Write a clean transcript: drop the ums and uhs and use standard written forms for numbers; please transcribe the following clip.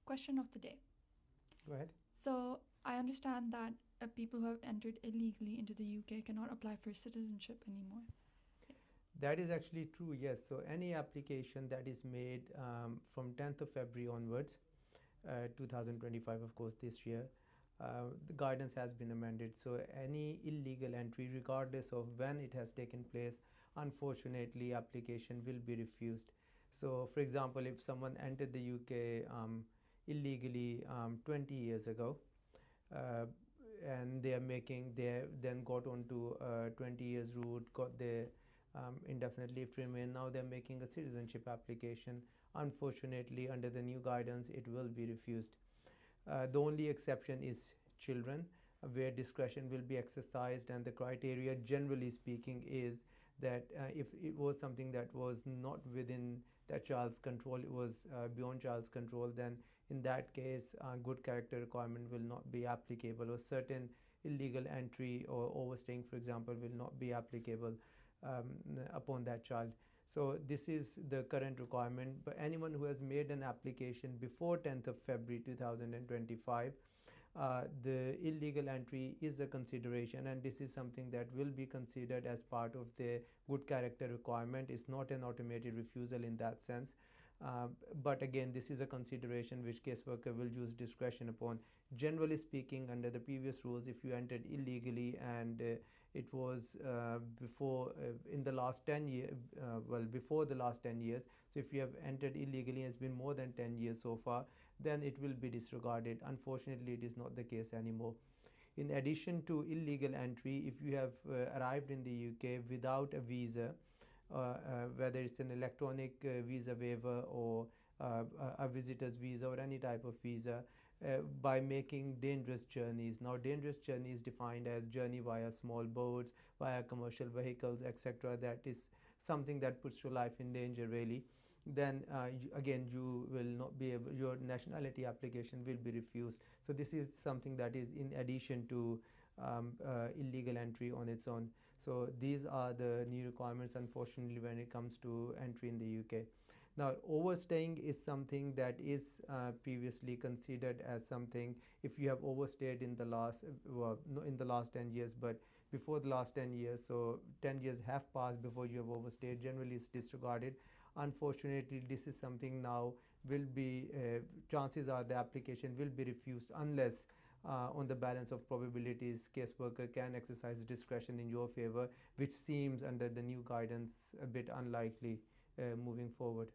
Question of the day. Go ahead. So I understand that people who have entered illegally into the UK cannot apply for citizenship anymore. That is actually true, yes. So any application that is made from 10th of February onwards, 2025, of course, this year, the guidance has been amended. So any illegal entry, regardless of when it has taken place, unfortunately, application will be refused. So, for example, if someone entered the UK illegally 20 years ago, uh, and they then got onto 20 years route, got their indefinite leave to remain. Now they're making a citizenship application. Unfortunately, under the new guidance, it will be refused. The only exception is children, where discretion will be exercised, and the criteria, generally speaking, is that if it was something that was not within that child's control, it was beyond child's control, then in that case, good character requirement will not be applicable, or certain illegal entry or overstaying, for example, will not be applicable upon that child. So this is the current requirement. But anyone who has made an application before 10th of February 2025, the illegal entry is a consideration, and this is something that will be considered as part of the good character requirement. It's not an automated refusal in that sense. But again, this is a consideration which caseworker will use discretion upon. Generally speaking, under the previous rules, if you entered illegally and it was before in the last 10 years, before the last 10 years, so if you have entered illegally and it's been more than 10 years so far, then it will be disregarded. Unfortunately, it is not the case anymore. In addition to illegal entry, if you have arrived in the UK without a visa, whether it's an electronic visa waiver or a visitor's visa or any type of visa, by making dangerous journeys. Now, dangerous journey is defined as journey via small boats, via commercial vehicles, etc. That is something that puts your life in danger, really. Then again, you will not be able, your nationality application will be refused. So this is something that is in addition to illegal entry on its own. So these are the new requirements, unfortunately, when it comes to entry in the UK. Now, overstaying is something that is previously considered as something, if you have overstayed in the last, no, in the last 10 years, but before the last 10 years, so 10 years have passed before you have overstayed, generally it's disregarded. Unfortunately, this is something now will be, chances are the application will be refused unless on the balance of probabilities, caseworker can exercise discretion in your favor, which seems under the new guidance a bit unlikely moving forward.